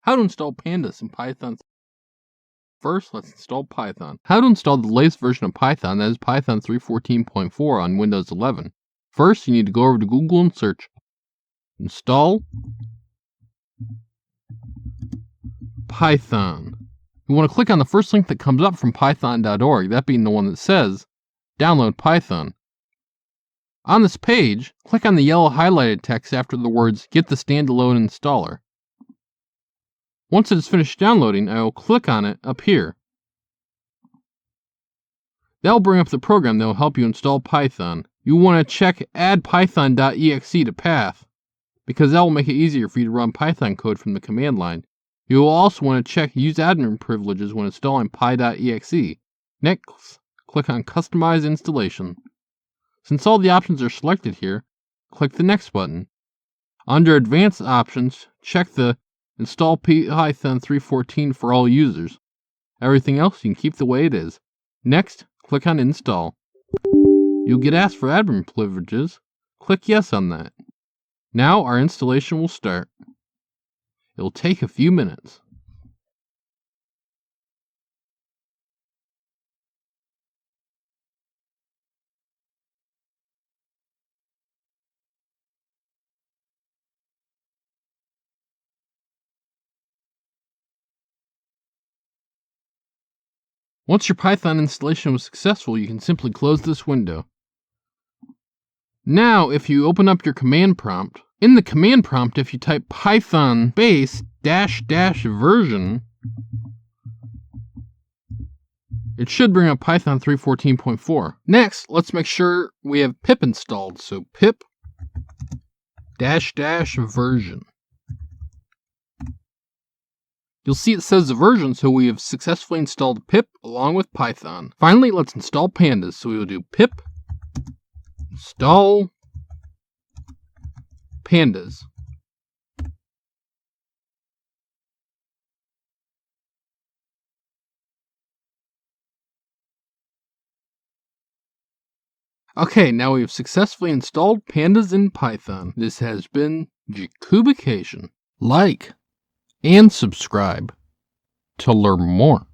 How to install pandas in Python. First, let's install Python. How to install the latest version of Python, that is Python 3.14.4 on Windows 11. First, you need to go over to Google and search install Python. You want to click on the first link that comes up from python.org, that being the one that says download Python. On this page, click on the yellow highlighted text after the words get the standalone installer. Once it is finished downloading, I will click on it up here. That will bring up the program that will help you install Python. You want to check add python.exe to path, because that will make it easier for you to run Python code from the command line. You will also want to check use admin privileges when installing py.exe. Next, click on Customize Installation. Since all the options are selected here, click the Next button. Under Advanced Options, check the Install Python 3.14 for all users. Everything else you can keep the way it is. Next, click on Install. You'll get asked for admin privileges. Click Yes on that. Now our installation will start. It'll take a few minutes. Once your Python installation was successful, you can simply close this window. Now, if you open up your command prompt, in the command prompt, if you type python base --version, it should bring up Python 3.14.4. Next, let's make sure we have pip installed. So pip --version. You'll see it says the version, so we have successfully installed pip along with Python. Finally, let's install pandas. So we will do pip install pandas. Okay, now we have successfully installed pandas in Python. This has been Jacubication. Like and subscribe to learn more.